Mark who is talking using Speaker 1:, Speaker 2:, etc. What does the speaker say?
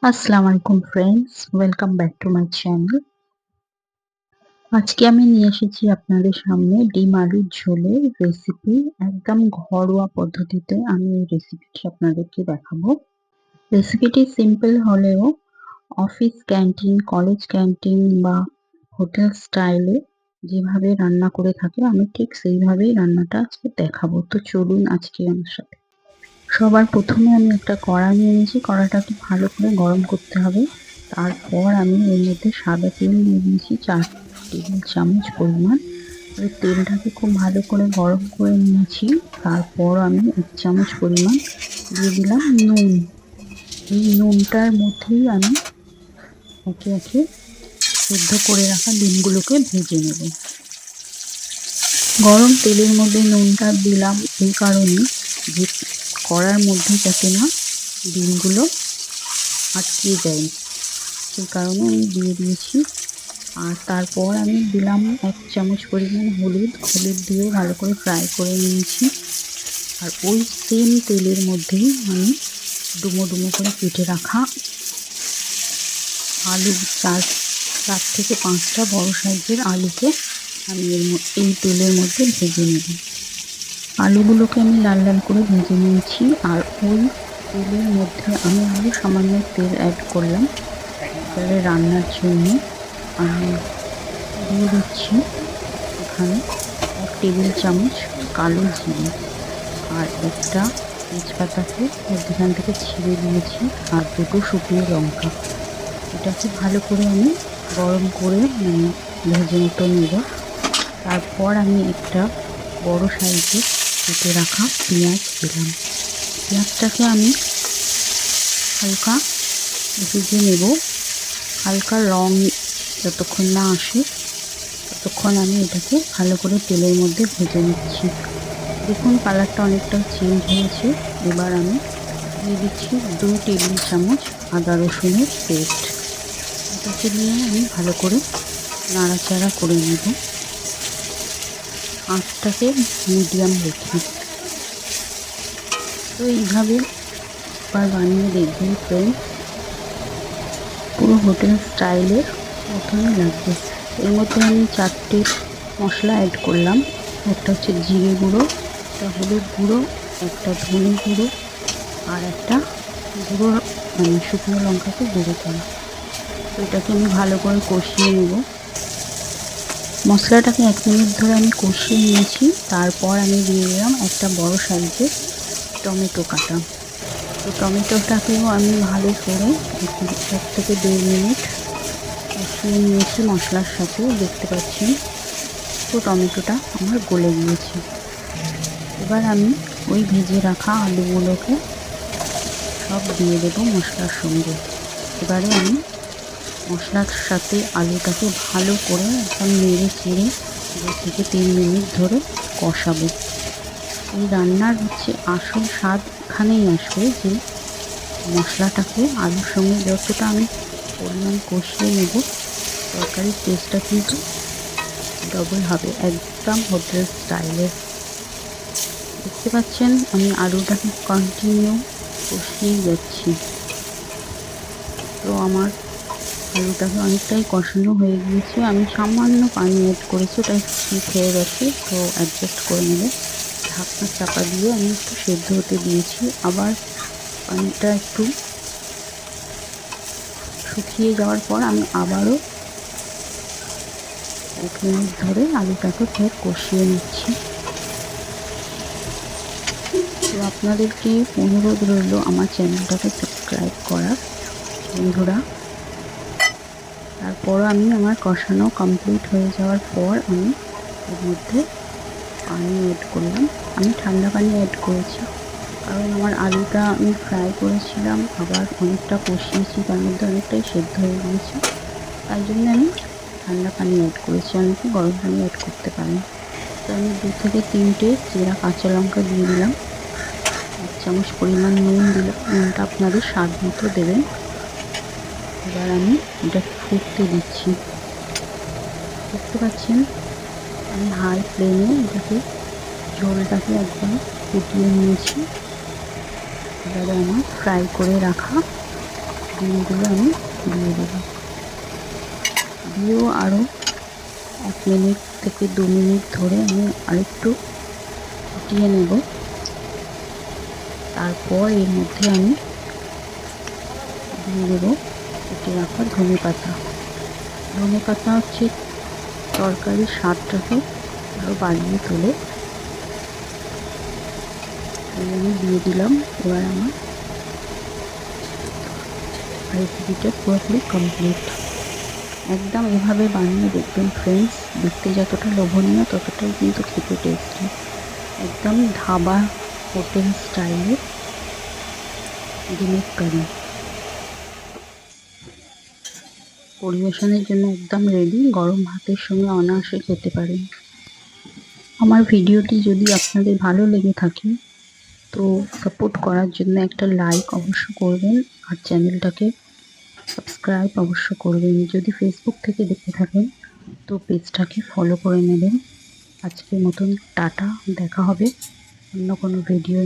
Speaker 1: আসসালামু আলাইকুম friends, welcome back to my channel. আজকে আমি নিয়ে এসেছি আপনাদের সামনে ডিম আলুর ঝোলের রেসিপি। একদম ঘরোয়া পদ্ধতিতে আমি এই রেসিপিটি আপনাদেরকে দেখাবো। রেসিপিটি সিম্পল হলেও অফিস ক্যান্টিন, কলেজ ক্যান্টিন বা হোটেল স্টাইলে যেভাবে রান্না করে থাকে আমি ঠিক সেইভাবেই রান্নাটা আজকে দেখাবো। তো চলুন আজকে আমার সাথে। সবার প্রথমে আমি একটা কড়া নিয়ে নিয়েছি। কড়াটাকে ভালো করে গরম করতে হবে। তারপর আমি এর মধ্যে সাদা তেল দিয়ে দিয়েছি 4 টেবিল চামচ পরিমাণ। এবার তেলটাকে খুব ভালো করে গরম করে নিয়েছি। তারপর আমি 1 চামচ পরিমাণ দিয়ে দিলাম নুন। এই নুনটার মধ্যেই আমি একে একে সেদ্ধ করে রাখা ডিমগুলোকে ভেজে নেব। গরম তেলের মধ্যে নুনটা দিলাম এই কারণে যে কড়ার মধ্যে যাতে না ডিমগুলো আটকে যায়, সেই কারণে আমি দিয়ে দিয়েছি। আর তারপর আমি দিলাম 1 চামচ পরিমাণ হলুদ। হলুদ দিয়ে ভালো করে ফ্রাই করে নিয়েছি। আর ওই সেম তেলের মধ্যেই আমি ডুমো ডুমো করে কেটে রাখা আলু 4 থেকে 5টা বড় সাইজের আলুকে আমি এই তেলের মধ্যে ভেজে নেব। আলুগুলোকে আমি লাল লাল করে ভেজে নিয়েছি। আর ওই তেলের মধ্যে আমি আরও সামান্য তেল অ্যাড করলাম। এবারে রান্নার জন্য আমি দিয়ে দিচ্ছি এখানে 1 টেবিল চামচ কালো জিরে আর একটা তেজপাতাকে মধ্যখান থেকে ছিঁড়ে দিয়েছি আর 2টো শুকনো লঙ্কা। এটাকে ভালো করে আমি গরম করে ভেজে মতো নেব। তারপর আমি একটা বড় সাইজের কেটে রাখা পেঁয়াজ দিলাম। পেঁয়াজটাকে আমি হালকা ভেজে নেব। হালকা রং যতক্ষণ না আসে ততক্ষণ আমি এটাকে ভালো করে তেলের মধ্যে ভেজে নিচ্ছি। দেখুন কালারটা অনেকটা চেঞ্জ হয়েছে। এবার আমি দিয়ে দিচ্ছি 2 টেবিল চামচ আদা রসুনের পেস্ট। এটাকে নিয়ে আমি ভালো করে নাড়াচাড়া করে নেব, আঁচটাকে মিডিয়াম রেখে। তো এইভাবে একবার বানিয়ে দেখবেন ফ্রেন্ড, পুরো হোটেল স্টাইলের মতনই লাগবে। এর মধ্যে আমি 4টে মশলা অ্যাড করলাম। একটা হচ্ছে জিরে গুঁড়ো, একটা হলুদ গুঁড়ো, একটা ধনে গুঁড়ো আর একটা গুঁড়ো শুকনো লঙ্কাকে গুঁড়ো করা। তো এটাকে আমি ভালো করে কষিয়ে নেব। মশলাটাকে 1 মিনিট ধরে আমি কষিয়ে নিয়েছি। তারপর আমি দিয়ে দিলাম একটা বড় সাইজের টমেটো কাটা। তো টমেটোটাকেও আমি ভালো করে 1 থেকে 1.5 মিনিট কষিয়ে নিয়েছি মশলার সাথে। দেখতে পাচ্ছেন তো টমেটোটা আমার গলে গিয়েছে। এবার আমি ওই ভেজে রাখা আলুগুলোকে সব দিয়ে দেবো মশলার সঙ্গে। এবারে আমি মশলার সাথে আলুটাকে ভালো করে একদম নেড়ে চেড়ে 2 থেকে 3 মিনিট ধরে কষাবো। এই রান্নার আসল স্বাদ এখানেই আসবে যে মশলাটাকে আলুর সঙ্গে যতটা আমি পরিমাণ কষিয়ে নেব, তরকারির টেস্টটা কিন্তু ডবল হবে, একদম হোটেল স্টাইলের। দেখতে পাচ্ছেন আমি আলুটাকে কন্টিনিউ কষিয়ে যাচ্ছি। তো আমার আলুটাকে অনেকটাই কষানো হয়ে গিয়েছে। আমি সামান্য পানি অ্যাড করেছি, ওটা ঠিক হয়ে গেছে, তো অ্যাডজাস্ট করে নেবে। ঢাকনা চাপা দিয়ে আমি একটু সেদ্ধ হতে দিয়েছি। আবার পানিটা একটু শুকিয়ে যাওয়ার পর আমি আবারও 1 মিনিট ধরে আলুটাকে ফের কষিয়ে নিচ্ছি। তো আপনাদেরকে অনুরোধ রইল আমার চ্যানেলটাকে সাবস্ক্রাইব করার বন্ধুরা। তারপরও আমি আমার কষানো কমপ্লিট হয়ে যাওয়ার পর আমি এর মধ্যে পানি অ্যাড করলাম। আমি ঠান্ডা পানি অ্যাড করেছি কারণ আমার আলুটা আমি ফ্রাই করেছিলাম, আবার অনেকটা কষিয়েছি, তার মধ্যে অনেকটাই সেদ্ধ হয়ে গিয়েছে। তাই জন্য আমি ঠান্ডা পানি অ্যাড করেছি, অনেকে গরম পানি অ্যাড করতে পারেন। তো আমি 2 থেকে 3টে চেরা কাঁচা লঙ্কা দিয়ে দিলাম। 1 চামচ পরিমাণ নুন দিলাম। নুনটা আপনাদের স্বাদ মতো দেবেন। এবার আমি এটা ফুটতে দিচ্ছি। দেখতে পাচ্ছেন আমি হাই ফ্লেমে এটাকে ঝোলটাকে একদম ফুটিয়ে নিয়েছি। এবারে আমার ফ্রাই করে রাখা ডিমগুলো আমি দিয়ে দেবো। দিয়েও আরও 1 মিনিট থেকে 2 মিনিট ধরে আমি আরেকটু ফুটিয়ে নেব। তারপর এর মধ্যে আমি দিয়ে দেবো কেটে রাখা ধনেপাতা। ধনেপাতা হচ্ছে তরকারির স্বাদটাকে আরও বাড়িয়ে তোলে। আমি দিয়ে দিলাম। এবার আমার রেসিপিটা পুরোপুরি কমপ্লিট। একদম এভাবে বানিয়ে দেখবেন ফ্রেন্ডস, দেখতে যতটা লোভনীয় ততটাই কিন্তু খেতে টেস্টি। একদম ধাবা হোটেল স্টাইলে ডিমের কারি পরিবেশনের জন্য একদম রেডি। গরম ভাতের সঙ্গে অনায়াসে খেতে পারেন। আমার ভিডিওটি যদি আপনাদের ভালো লেগে থাকে তো সাপোর্ট করার জন্য একটা লাইক অবশ্য করবেন, আর চ্যানেলটাকে সাবস্ক্রাইব অবশ্য করবেন। যদি ফেসবুক থেকে দেখে থাকেন তো পেজটাকে ফলো করে নেবেন। আজকের মতন টাটা, দেখা হবে অন্য কোনো ভিডিও।